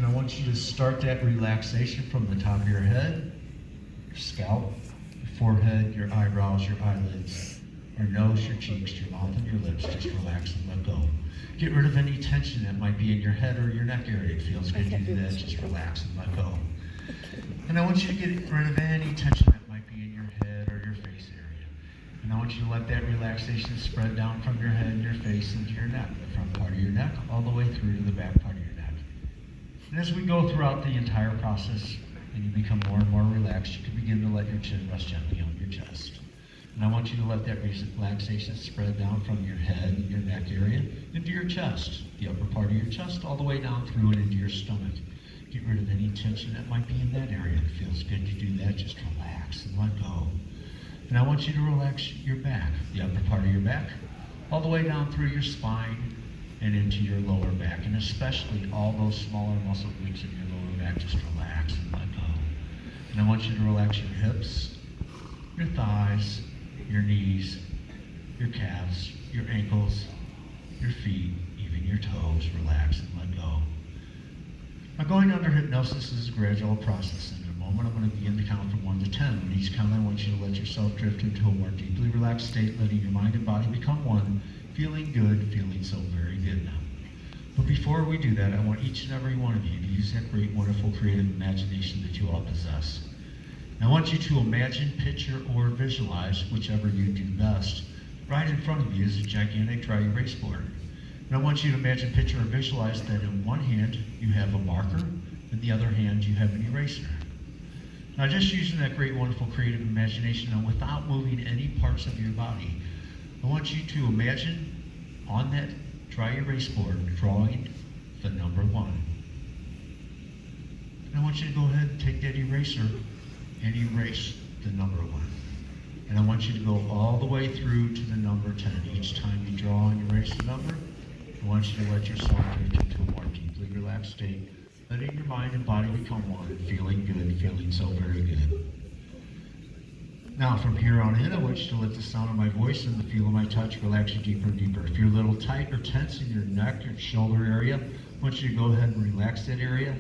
And I want you to start that relaxation from the top of your head, your scalp, your forehead, your eyebrows, your eyelids, your nose, your cheeks, your mouth, and your lips. Just relax and let go. Get rid of any tension that might be in your head or your neck area. It feels good to do that. Just relax and let go. And I want you to get rid of any tension that might be in your head or your face area. And I want you to let that relaxation spread down from your head and your face into your neck, the front part of your neck, all the way through to the back part of your neck. And as we go throughout the entire process and you become more and more relaxed, you can begin to let your chin rest gently on your chest. And I want you to let that relaxation spread down from your head and your neck area into your chest, the upper part of your chest, all the way down through and into your stomach. Get rid of any tension that might be in that area. It feels good to do that. Just relax and let go. And I want you to relax your back, the upper part of your back, all the way down through your spine and into your lower back, and especially all those smaller muscle groups in your lower back. Just relax and let go. And I want you to relax your hips, your thighs, your knees, your calves, your ankles, your feet, even your toes. Relax and let go. Now, going under hypnosis is a gradual process. In a moment, I'm going to begin to count from 1 to 10. On each count, I want you to let yourself drift into a more deeply relaxed state, letting your mind and body become one, feeling good, feeling so very good now. But before we do that, I want each and every one of you to use that great, wonderful, creative imagination that you all possess. And I want you to imagine, picture, or visualize, whichever you do best. Right in front of you is a gigantic dry erase board. And I want you to imagine, picture, or visualize that in one hand you have a marker, in the other hand you have an eraser. Now, just using that great, wonderful, creative imagination and without moving any parts of your body, I want you to imagine on that dry erase board drawing the number 1. And I want you to go ahead and take that eraser and erase the number 1. And I want you to go all the way through to the number 10. Each time you draw and erase the number, I want you to let yourself drift into a more deeply relaxed state, letting your mind and body become one, feeling good, feeling so very good. Now, from here on in, I want you to let the sound of my voice and the feel of my touch relax you deeper and deeper. If you're a little tight or tense in your neck or shoulder area, I want you to go ahead and relax that area.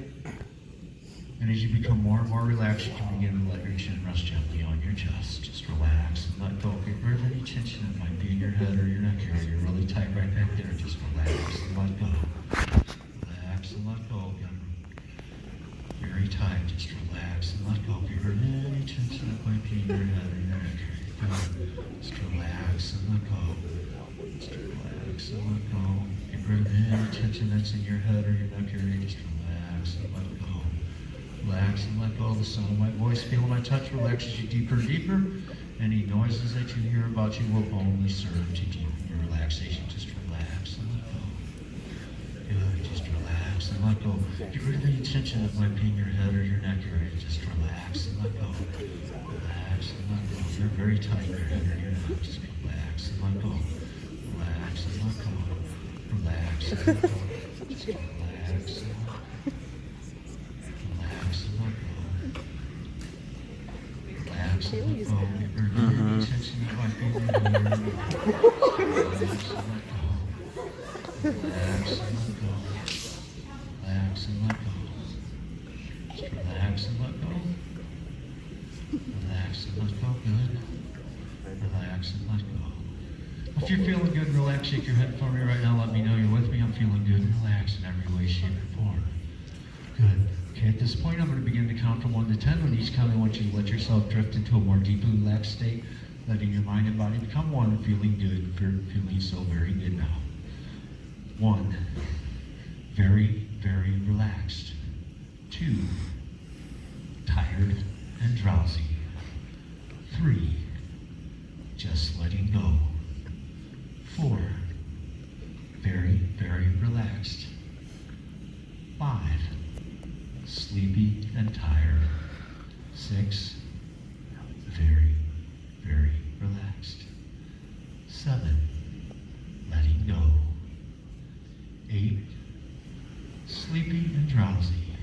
And as you become more and more relaxed, you can begin to let your chin rest gently on your chest. Just relax and let go. Get rid of any tension that might be in your head or your neck area. You're really tight right back there. Just relax and let go. Relax and let go again. Very tight. Just relax and let go. Get rid of any tension that might be in your head or your neck area. Good. Just relax and let go. Just relax and let go. Get rid of any tension that's in your head or your neck area. Just relax and let go. Relax and let go of the sound of my voice. Feel my touch relaxes you deeper and deeper. Any noises that you hear about you will only serve to deepen your relaxation. Just relax and let go. Good. Just relax and let go. Get rid of any tension that might be in your head or your neck area. Just relax and let go. Relax and let go. You're very tight in your head or your neck. Just relax and let go. Relax and let go. Relax and let go. Just relax and let go. Relax and let go. Relax and let go. Get rid of any tension that might be in your head or your neck. Relax and let go. Relax and let go. Relax and let go. Just relax and let go. Relax and let go. Good. Relax and let go. If you're feeling good and relaxed, shake your head for me right now. Let me know you're with me. I'm feeling good and relaxed in every way, shape, or form. Good. Okay, at this point, I'm going to begin to count from 1 to 10. On each count, I want you to let yourself drift into a more deeply relaxed state, letting your mind and body become one, feeling good, feeling so very good now. 1, very, very relaxed. 2, tired and drowsy. 3, just letting go. 4, very, very relaxed. 5, sleepy and tired. 6, very, very relaxed. 7, letting go. 8, sleepy and drowsy.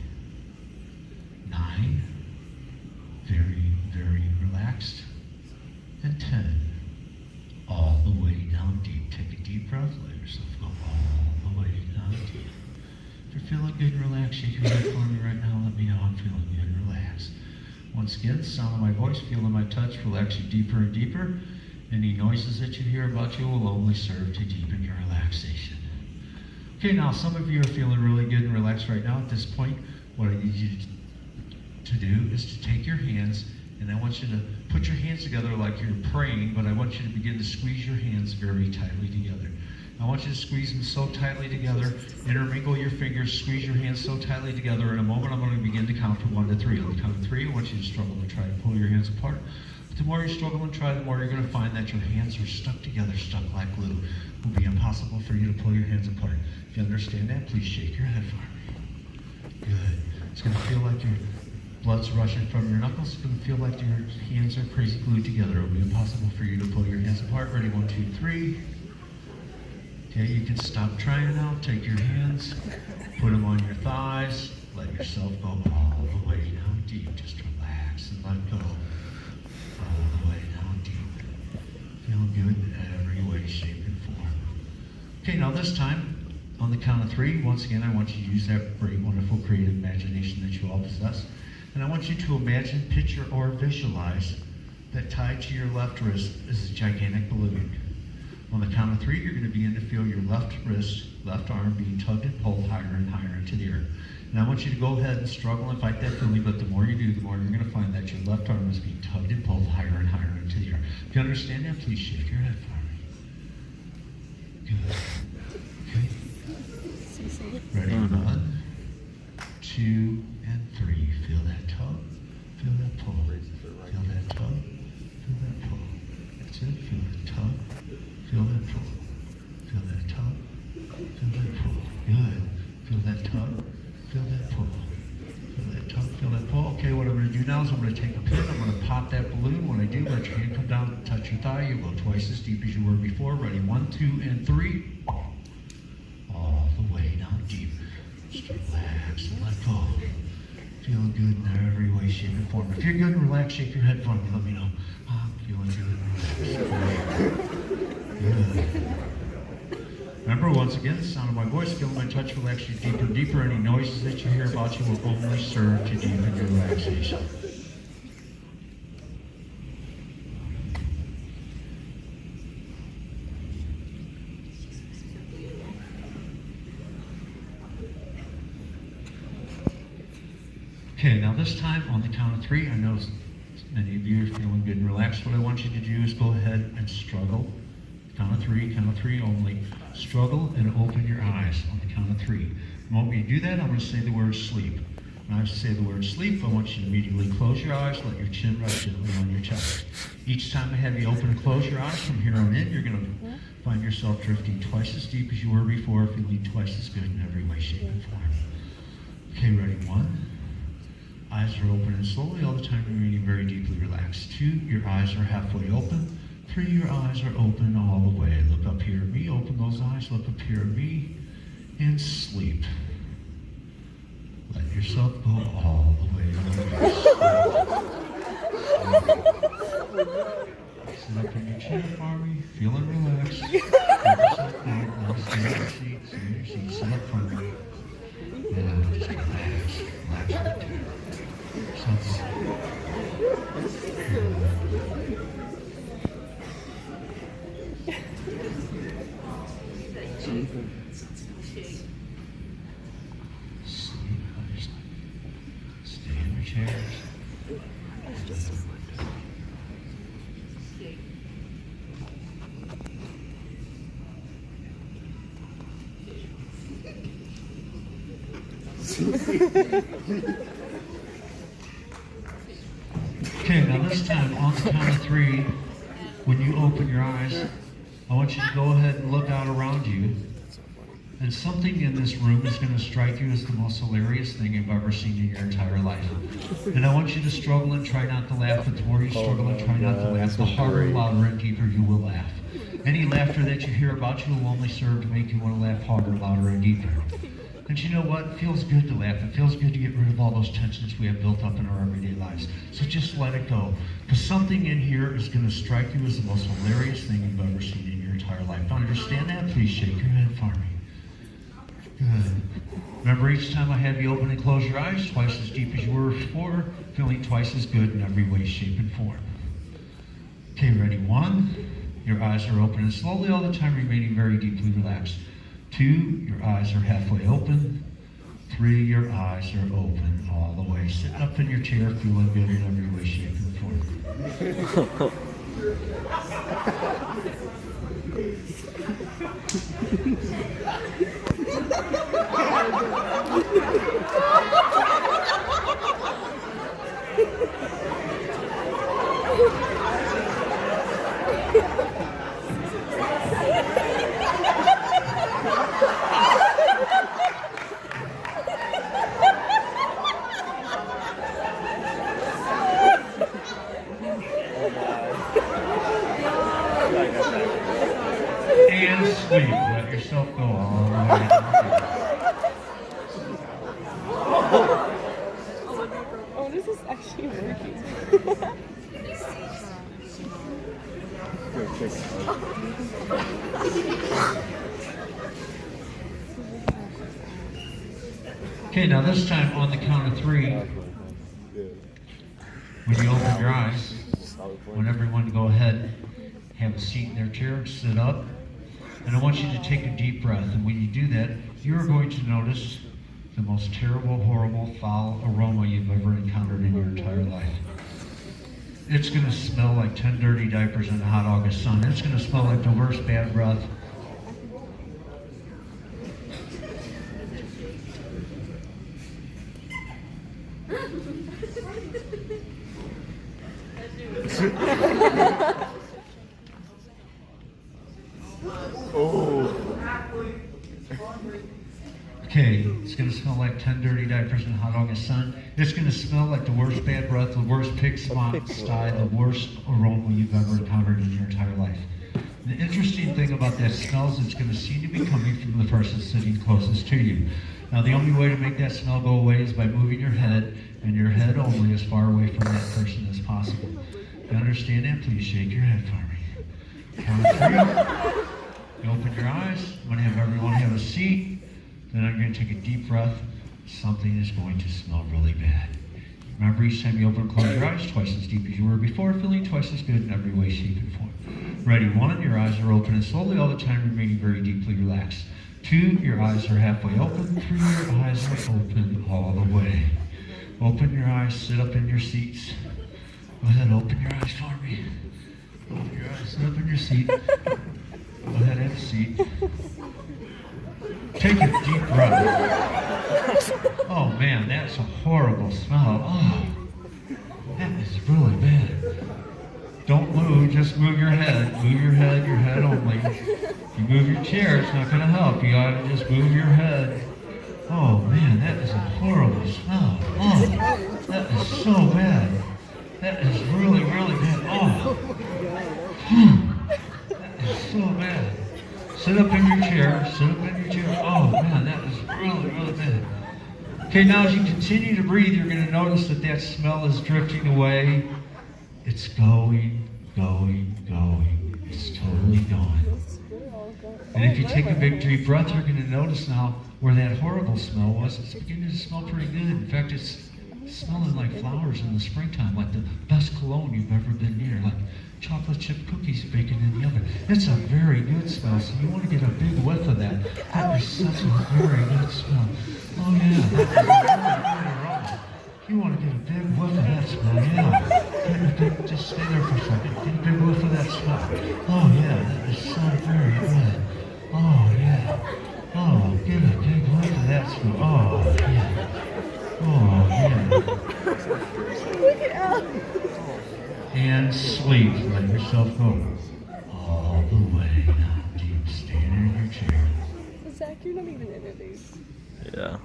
9, very, very relaxed. And 10, all the way down deep. Take a deep breath, let yourself go all the way down deep. If you're Feeling good and relaxed. Shake your head for me right now. Let me know I'm feeling good and relaxed. Once again, sound of my voice, feeling my touch, relax you deeper and deeper. Any noises that you hear about you will only serve to deepen your relaxation. Okay, now some of you are feeling really good and relaxed right now. At this point, what I need you to do is to take your hands, and I want you to put your hands together like you're praying, but I want you to begin to squeeze your hands very tightly together. I want you to squeeze them so tightly together, intermingle your fingers, squeeze your hands so tightly together. In a moment, I'm going to begin to count from 1 to 3. On the count of 3, I want you to struggle to try to pull your hands apart. But the more you struggle and try, the more you're going to find that your hands are stuck together, stuck like glue. It will be impossible for you to pull your hands apart. If you understand that, please shake your head for me. Good. It's going to feel like your blood's rushing from your knuckles. It's going to feel like your hands are crazy glued together. It will be impossible for you to pull your hands apart. Ready? 1, 2, 3. Okay, you can stop trying now. Take your hands, put them on your thighs, let yourself go all the way down deep. Just relax and let go. All the way down deep. Feeling good in every way, shape, and form. Okay, now this time, on the count of 3, once again, I want you to use that great, wonderful, creative imagination that you all possess. And I want you to imagine, picture, or visualize that tied to your left wrist is a gigantic balloon. On the count of 3, you're going to begin to feel your left wrist, left arm being tugged and pulled higher and higher into the air. And I want you to go ahead and struggle and fight that feeling, but the more you do, the more you're going to find that your left arm is being tugged and pulled higher and higher into the air. If you understand that, please shake your head for me. Good. Okay. Ready? 1, 2, and 3. Feel that tug. Feel that pull. Feel that tug. Feel that pull. That's it. Feel that tug. Feel that pull. Feel that tug. Feel that pull. Good. Feel that tug. Feel that pull. Feel that tug. Feel that pull. Okay, what I'm going to do now is I'm going to take a pin. I'm going to pop that balloon. When I do, let your hand come down, touch your thigh. You'll go twice as deep as you were before. Ready? 1, 2, and 3. All the way down deep. Just relax and let go. Feeling good in every way, shape, and form. If you're good and relaxed, shake your head for me. Let me know. I'm feeling good and relaxed. Good. Remember, once again, the sound of my voice, feel my touch, relax you deeper and deeper. Any noises that you hear about you will only serve to deepen your relaxation. Okay, now this time, on the count of 3, I know many of you are feeling good and relaxed. What I want you to do is go ahead and struggle. Count of 3 only. Struggle and open your eyes on the count of 3. The moment you do that, I'm going to say the word sleep. When I say the word sleep, I want you to immediately close your eyes, let your chin rest gently on your chest. Each time I have you open and close your eyes, from here on in, you're going to find yourself drifting twice as deep as you were before, feeling twice as good in every way, shape, and form. Okay, ready? 1. Eyes are open and slowly, all the time remaining very deeply relaxed. 2, your eyes are halfway open. 3, your eyes are open all the way. Look up here at me, open those eyes, look up here at me, and sleep. Let yourself go all the way down. Sit up in your chair for me, feeling relaxed. Let yourself go. Now stay in your seat, sit up for me. Now just relax, relax right there. Stay in your chairs. Okay, now this time, on the count of 3, when you open your eyes, I want you to go ahead and look out around you, and something in this room is going to strike you as the most hilarious thing you've ever seen in your entire life. And I want you to struggle and try not to laugh, but the more you struggle and try not to laugh, the harder, louder, and deeper you will laugh. Any laughter that you hear about you will only serve to make you want to laugh harder, louder, and deeper. And you know what? It feels good to laugh. It feels good to get rid of all those tensions we have built up in our everyday lives. So just let it go. Because something in here is going to strike you as the most hilarious thing you've ever seen in your entire life. Now, understand that? Please shake your head for me. Good. Remember, each time I have you open and close your eyes, twice as deep as you were before, feeling twice as good in every way, shape, and form. Okay, ready? 1, your eyes are open and slowly all the time remaining very deeply relaxed. 2, your eyes are halfway open. 3, your eyes are open all the way. Sitting up in your chair, feeling good in every way, shape, and form. And sleep. Let yourself go all the way down. Oh, this is actually working. Okay, now this time on the count of 3, when you open your eyes, I want everyone to go ahead, have a seat in their chair, sit up, and I want you to take a deep breath. And when you do that, you're going to notice the most terrible, horrible, foul aroma you've ever encountered in your entire life. It's going to smell like 10 dirty diapers in a hot August sun. It's going to smell like the worst bad breath. Okay, it's going to smell like 10 dirty diapers in a hot August sun. It's going to smell like the worst bad breath, the worst pig sty, the worst aroma you've ever encountered in your entire life. The interesting thing about that smell is it's going to seem to be coming from the person sitting closest to you. Now, the only way to make that smell go away is by moving your head, and your head only as far away from that person as possible. You understand that? Please shake your head for me. Count of 3. You open your eyes. I'm going to have everyone have a seat. Then I'm going to take a deep breath. Something is going to smell really bad. Remember, each time you open and close your eyes, twice as deep as you were before, feeling twice as good in every way, shape, and form. Ready? 1, your eyes are open and slowly all the time remaining very deeply relaxed. 2, your eyes are halfway open. 3, your eyes are open all the way. Open your eyes, sit up in your seats. Go ahead, open your eyes for me. Open your eyes, sit up in your seat. Go ahead, have a seat. Take a deep breath. Oh man, that's a horrible smell. Oh, that is really bad. Don't move, just move your head. Move your head only. If you move your chair, it's not going to help. You ought to just move your head. Oh man, that is a horrible smell. Oh, that is so bad. That is really, really bad. Oh, that is so bad. Sit up in your chair. Sit up in your chair. Oh man, that is really, really bad. Okay, now as you continue to breathe, you're going to notice that that smell is drifting away. It's going, going, going. It's totally gone. And if you take a big deep breath, you're going to notice now where that horrible smell was. It's beginning to smell pretty good. In fact, it's smelling like flowers in the springtime, like the best cologne you've ever been near, like chocolate chip cookies baking in the oven. It's a very good smell, so you want to get a big whiff of that. That is such a very good smell. Oh yeah, that is a really good aroma. You want to get a big whiff of that smell, yeah. Get a big, just stay there for a second. Get a big whiff of that smell. Oh yeah, that is so very good. Oh yeah. Oh, get a big whiff of that smell. Oh yeah. Oh yeah. Look at Al. And sleep. Let yourself go. All the way now. Deep. Stand in your chair. Zach, you're not even in it, dude. Yeah.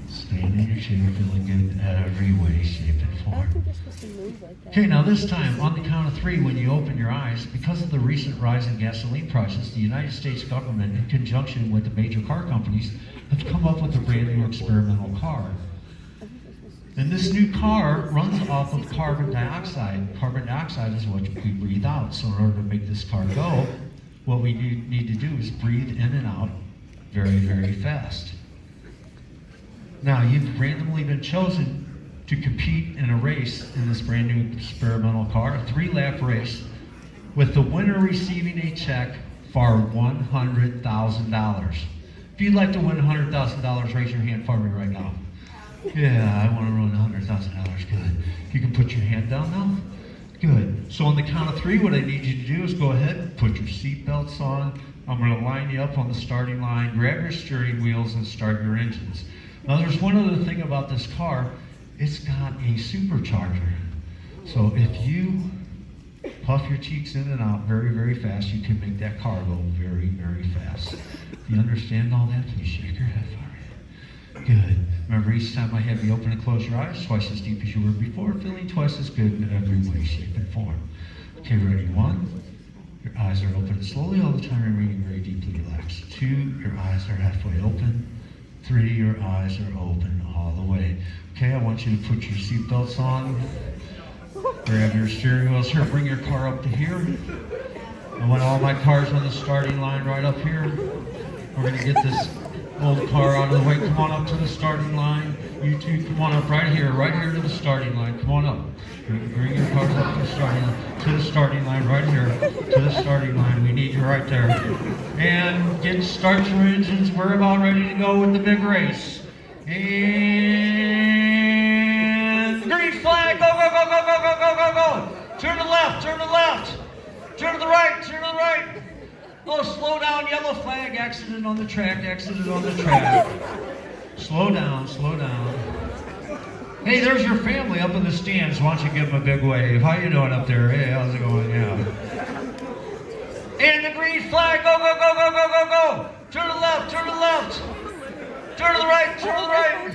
Stand in your chair, feeling good every way, shape, and I don't form. think you're supposed to move like that. Okay, now this time, on the count of 3, when you open your eyes, because of the recent rise in gasoline prices, the United States government, in conjunction with the major car companies, have come up with a brand new experimental car. And this new car runs off of carbon dioxide. Carbon dioxide is what we breathe out. So in order to make this car go, what we need to do is breathe in and out very, very fast. Now, you've randomly been chosen to compete in a race in this brand new experimental car, a 3-lap race, with the winner receiving a check for $100,000. If you'd like to win $100,000, raise your hand for me right now. Yeah, I want to win $100,000. Good. You can put your hand down now. Good. So on the count of 3, what I need you to do is go ahead and put your seat belts on. I'm going to line you up on the starting line, grab your steering wheels, and start your engines. Now, there's one other thing about this car. It's got a supercharger. So if you puff your cheeks in and out very, very fast, you can make that car go very, very fast. Do you understand all that? Please shake your head for me. Good. Remember, each time I have you open and close your eyes, twice as deep as you were before, feeling twice as good in every way, shape, and form. Okay, ready? 1, your eyes are open slowly all the time, remaining very deeply relaxed. 2, your eyes are halfway open. 3, your eyes are open all the way. Okay, I want you to put your seatbelts on. Grab your steering wheels here, bring your car up to here. I want all my cars on the starting line right up here. We're gonna get this old car out of the way. Come on up to the starting line. You two, come on up right here to the starting line. Come on up. Bring your cars up to the starting line, right here, to the starting line. We need you right there. And start your engines. We're about ready to go with the big race. And green flag, go, go, go, go, go, go, go, go, go. Turn to the left, turn to the left. Turn to the right, turn to the right. Oh, slow down, yellow flag, accident on the track, accident on the track. Slow down, slow down. Hey, there's your family up in the stands. Why don't you give them a big wave? How you doing up there? Hey, how's it going? Yeah. And the green flag, go, go, go, go, go, go, go. Turn to the left, turn to the left. Turn to the right, turn to the right.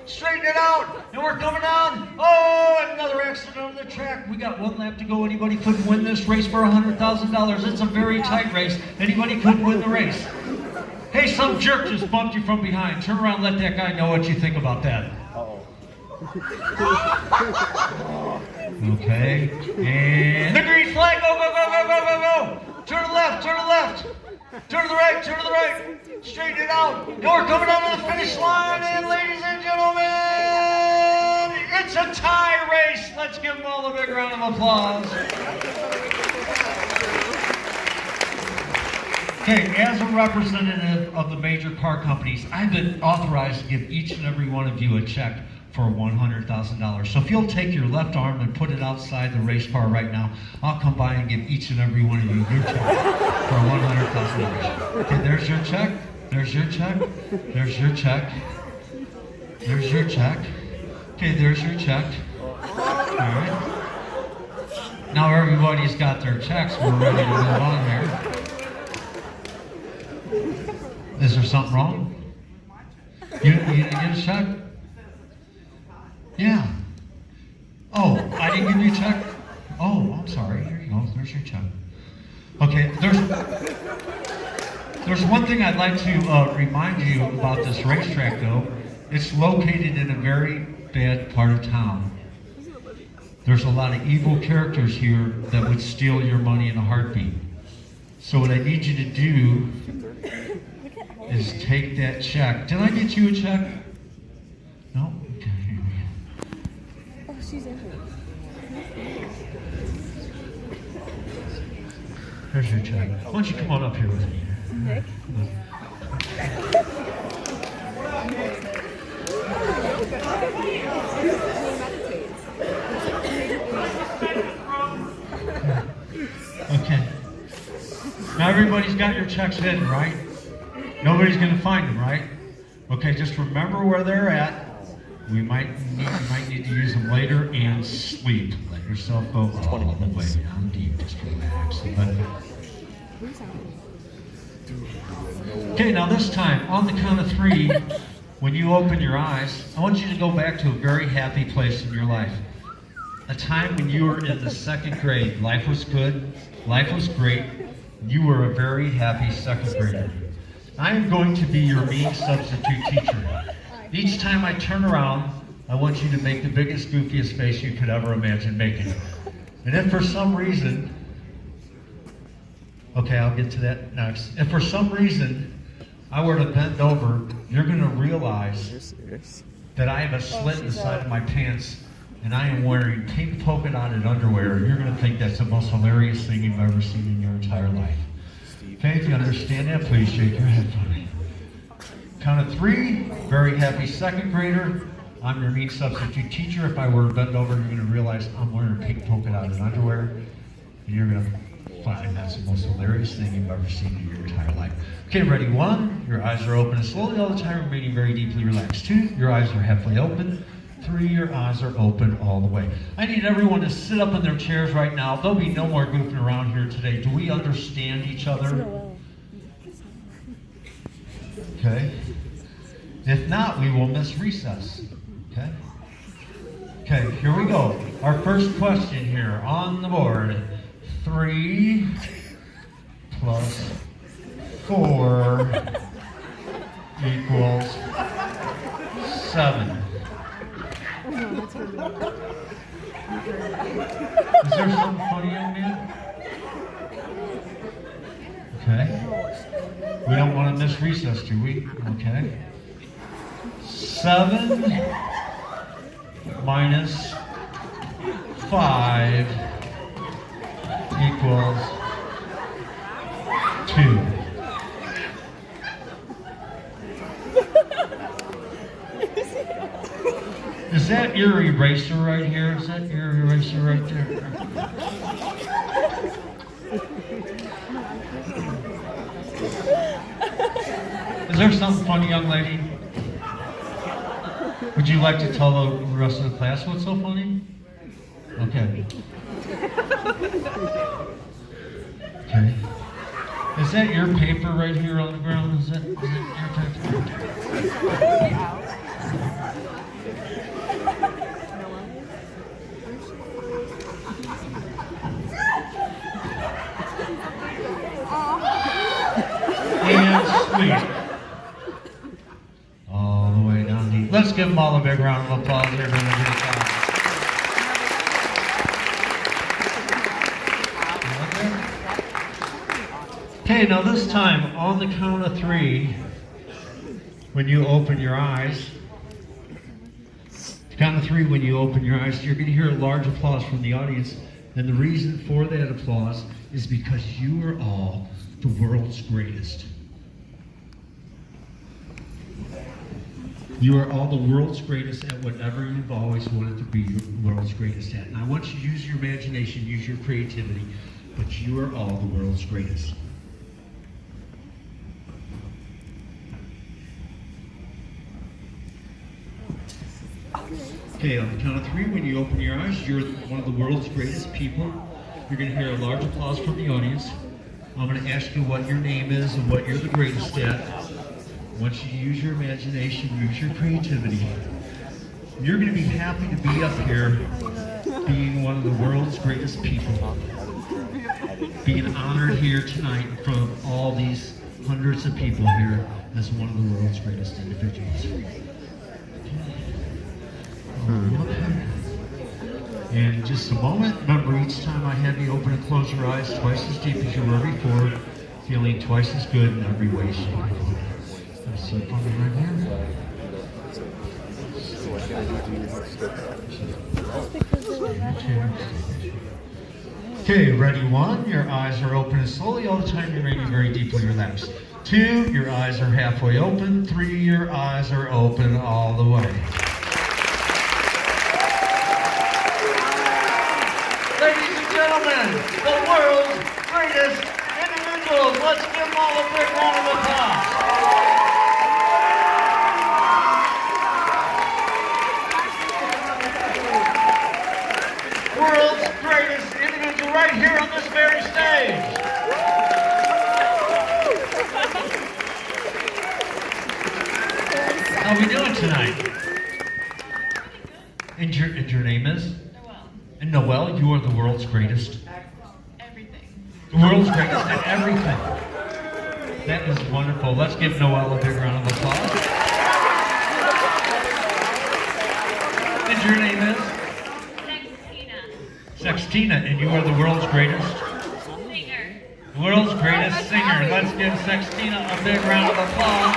Straighten it out, and we're coming down. Oh, another accident on the track. We got 1 lap to go. Anybody could win this race for $100,000. It's a very tight race. Anybody could win the race. Hey, some jerk just bumped you from behind. Turn around, let that guy know what you think about that. Okay, and the green flag, go, go, go, go, go, go, go. Turn to the left, turn to the left. Turn to the right, turn to the right. Straighten it out. And we're coming down to the finish line. And ladies and gentlemen, it's a tie race. Let's give them all a big round of applause. Okay, as a representative of the major car companies, I've been authorized to give each and every one of you a check for $100,000. So if you'll take your left arm and put it outside the race car right now, I'll come by and give each and every one of you your check for $100,000. Okay, there's your check. There's your check. There's your check. There's your check. Okay, there's your check. All right. Now everybody's got their checks. We're ready to move on here. Is there something wrong? You didn't get a check? Yeah. Oh, I didn't give you a check? Oh, I'm sorry. Here you go. There's your check. Okay, there's one thing I'd like to remind you about this racetrack, though. It's located in a very bad part of town. There's a lot of evil characters here that would steal your money in a heartbeat. So what I need you to do is take that check. Did I get you a check? No? Okay. Oh, she's in here. Here's your check. Why don't you come on up here with me? Nick? Okay. Now everybody's got your checks hidden, right? Nobody's going to find them, right? Okay, just remember where they're at. You might need to use them later, and sleep. Let yourself go all the way down deep. Just relax. Okay, now this time, on the count of 3, when you open your eyes, I want you to go back to a very happy place in your life. A time when you were in the 2nd grade. Life was good. Life was great. You were a very happy 2nd grader. I am going to be your mean substitute teacher. Each time I turn around, I want you to make the biggest, goofiest face you could ever imagine making. And if for some reason, okay, I'll get to that next. If for some reason I were to bend over, you're going to realize You're serious. that I have a slit in the side of my pants and I am wearing pink polka dotted underwear. You're going to think that's the most hilarious thing you've ever seen in your entire life. Okay, if you understand that, please shake your head for me. Count of 3, very happy second grader. I'm your mean substitute teacher. If I were to bend over, you're going to realize I'm wearing pink polka dotted underwear. And you're going to find that's the most hilarious thing you've ever seen in your entire life. Okay, ready? 1, your eyes are open and slowly all the time remaining very deeply relaxed. 2, your eyes are halfway open. 3, your eyes are open all the way. I need everyone to sit up in their chairs right now. There'll be no more goofing around here today. Do we understand each other? Okay. If not, we will miss recess. Okay? Okay, here we go. Our first question here on the board. 3 plus 4 equals 7. Is there something funny on me? Okay. We don't want to miss recess, do we? Okay. 7 minus 5 equals 2. Is that your eraser right here? Is that your eraser right there? Is there something funny, young lady? Would you like to tell the rest of the class what's so funny? Okay. Okay. Is that your paper right here on the ground? Is that your paper? And sweet. All the way down deep. Let's give them all a big round of applause. They're doing a good job. Okay, now this time, on the count of 3, when you open your eyes, count of 3, when you open your eyes, you're going to hear a large applause from the audience. And the reason for that applause is because you are all the world's greatest. You are all the world's greatest at whatever you've always wanted to be the world's greatest at. And I want you to use your imagination, use your creativity, but you are all the world's greatest. Okay, on the count of 3, when you open your eyes, you're one of the world's greatest people. You're going to hear a large applause from the audience. I'm going to ask you what your name is and what you're the greatest at. I want you to use your imagination, use your creativity. You're going to be happy to be up here being one of the world's greatest people. Being honored here tonight in front of all these hundreds of people here as one of the world's greatest individuals. And in just a moment, remember each time I have you open and close your eyes twice as deep as you were before, feeling twice as good in every way, shape, and form. See it on me right here. Okay, ready? 1, your eyes are open and slowly all the time you're remaining very deeply relaxed. 2, your eyes are halfway open. 3, your eyes are open all the way. Ladies and gentlemen, the world's greatest individuals. Let's give them all a big round of applause. World's greatest individual right here on this very stage. How are we doing tonight? And your name is? And Noelle, you are the world's greatest. Everything. The world's greatest at everything. That is wonderful. Let's give Noelle a big round of applause. And your name is? Sextina. And you are the world's greatest? Singer. The world's greatest singer. let's give Sextina a big round of applause.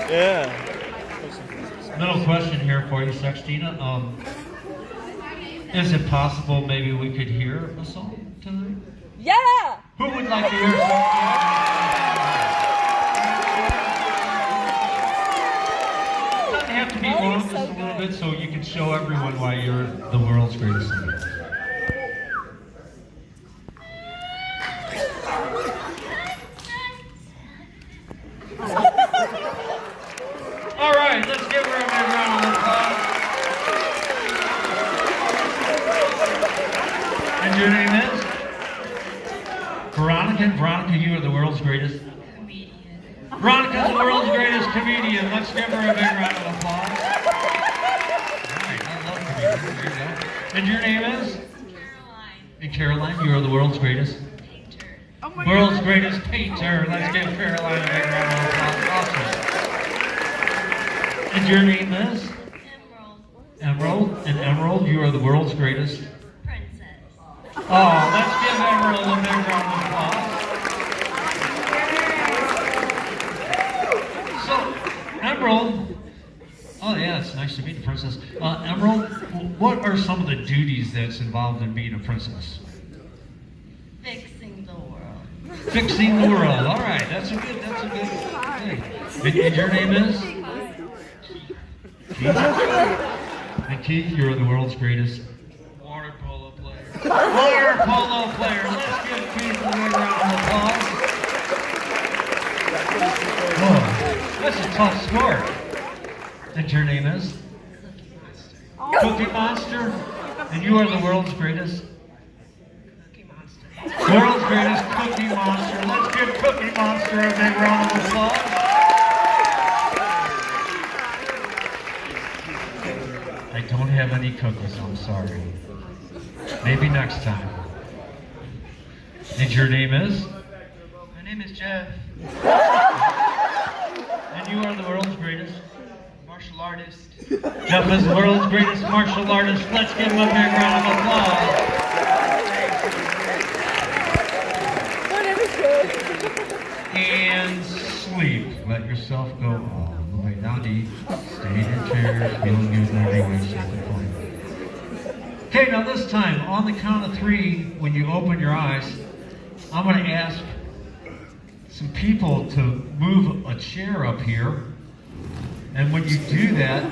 Yeah. Little question here for you, Sextina. Is it possible maybe we could hear a song tonight? Yeah! Who would like to hear Sextina? It doesn't have to be long, just a little bit, so you can show everyone why you're the world's greatest singer. All right, let's give her a big round of applause. And your name is? Veronica. Veronica, you are the world's greatest comedian. Veronica's the world's greatest comedian. Let's give her a big round of applause. All right, I love comedians. There you go. And your name is? Caroline. And Caroline, you are the world's greatest? Painter. World's greatest painter. Let's give Caroline a big round of applause. Awesome. And your name is? Emerald. Emerald. And Emerald, you are the world's greatest? Princess. Oh, let's give Emerald a big round of applause. So, Emerald, oh yeah, it's nice to meet the princess. Emerald, what are some of the duties that's involved in being a princess? Fixing the world. Fixing the world. All right, that's a good thing. And your name is? Keith. And Keith, you're the world's greatest water polo player. Water polo player. Let's give Keith a big round of applause. Oh, that's a tough sport. And your name is? Cookie Monster. And you are the world's greatest? Cookie Monster. World's greatest Cookie Monster. Let's give Cookie Monster a big round of applause. I don't have any cookies, I'm sorry. Maybe next time. And your name is? My name is Jeff. And you are the world's greatest? Martial artist. Jeff is the world's greatest martial artist. Let's give him a big round of applause. Whatever, good. And sleep. Let yourself go all the way down deep. Stay in your chair, feeling good in every way, shape, and form. Okay, now this time, on the count of 3, when you open your eyes, I'm going to ask some people to move a chair up here. And when you do that,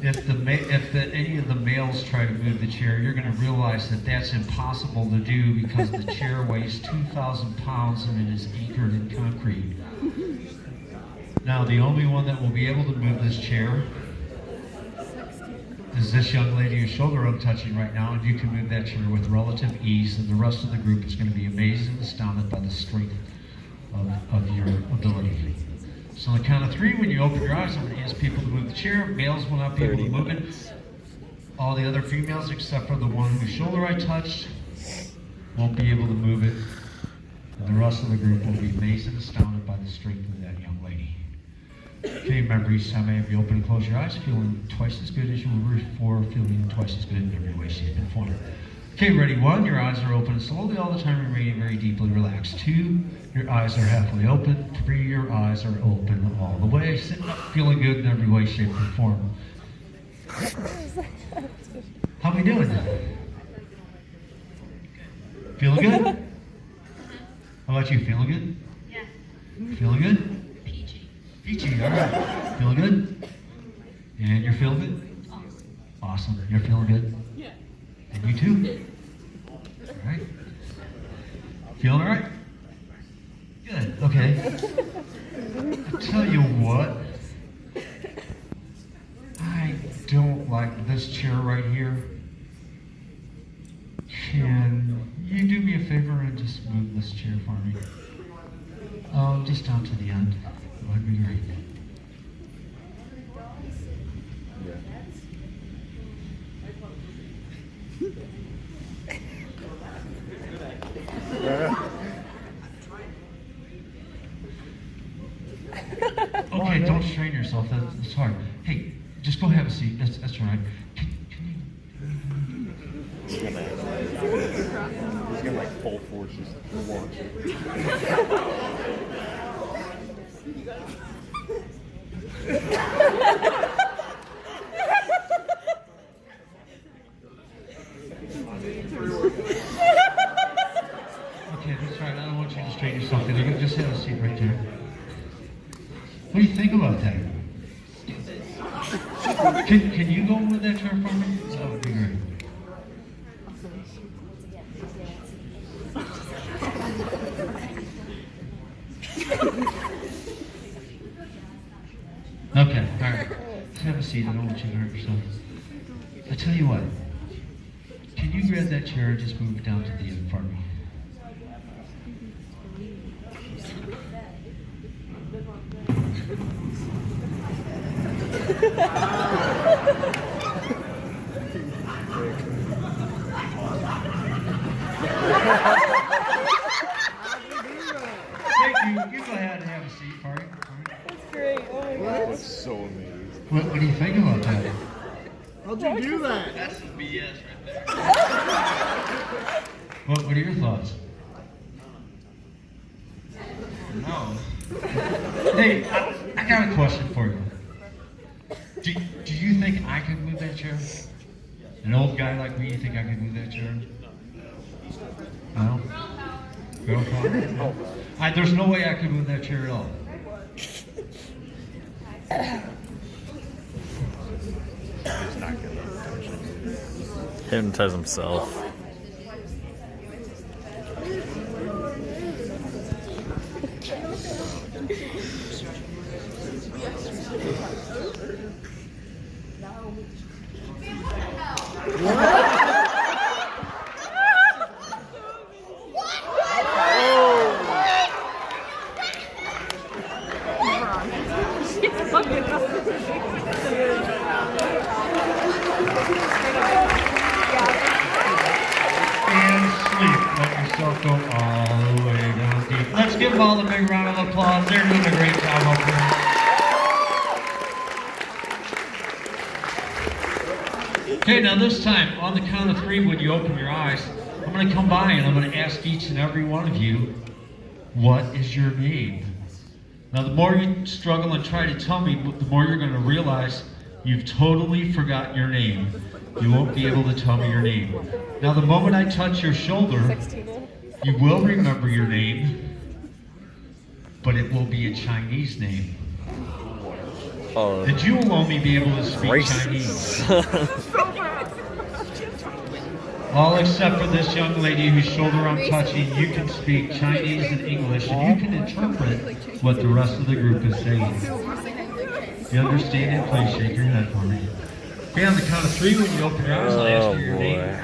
if any of the males try to move the chair, you're going to realize that that's impossible to do because the chair weighs 2,000 pounds and it is anchored in concrete. Now, the only one that will be able to move this chair is this young lady whose shoulder I'm touching right now, and you can move that chair with relative ease, and the rest of the group is going to be amazed and astounded by the strength of your ability. So on the count of 3, when you open your eyes, I'm going to ask people to move the chair. Males will not be able to move it. All the other females, except for the one whose shoulder I touched, won't be able to move it. And the rest of the group will be amazed and astounded by the strength of that young lady. Okay, remember each time I have you open and close your eyes, feeling twice as good as you were before, feeling twice as good in every way, shape, and form. Okay, ready? 1, your eyes are open slowly all the time, remaining very deeply relaxed. 2, your eyes are halfway open. 3, your eyes are open all the way, sitting up, feeling good in every way, shape, and form. How we doing? Feeling good? How about you? Feeling good? Yeah. Feeling good? Peachy. Peachy, all right. Feeling good? And you're feeling good? Awesome. Awesome. You're feeling good? Yeah. And you too? All right. Feeling all right? Good. Okay. I tell you what. I don't like this chair right here. Can you do me a favor and just move this chair for me? Oh, just down to the end. That would be great. Okay, don't strain yourself. That's hard. Hey, just go have a seat. That's all right. Can you Okay, that's right. I don't want you to straighten yourself. You can just have a seat right there. What do you think about that? Can you go with that chair for me? That would be great. Okay, all right. Just have a seat. I don't want you to hurt yourself. I tell you what. Can you grab that chair and just move it down to the end for me? Thank you. You go ahead and have a seat, Party. That's great. Oh my gosh. That's so amazing. What do you think about that? How'd you do that? That's some BS right there. What are your thoughts? No. Hey, I got a question for you. Do you think I could move that chair? An old guy like me, you think I could move that chair? No? Girl power? There's no way I could move that chair at all. Hypnotize himself. And sleep. Let yourself go all the way down deep. Let's give them all a big round of applause. They're doing a great job up there. Okay, now this time, on the count of 3, when you open your eyes, I'm going to come by and I'm going to ask each and every one of you, what is your name? Now, the more you struggle and try to tell me, the more you're going to realize you've totally forgotten your name. You won't be able to tell me your name. Now, the moment I touch your shoulder, you will remember your name, but it will be a Chinese name. And you will only be able to speak Chinese. All except for this young lady whose shoulder I'm touching, you can speak Chinese and English, and you can interpret what the rest of the group is saying. You understand it? Please shake your head for me. Okay, on the count of 3, when you open your eyes, I'll ask you your name.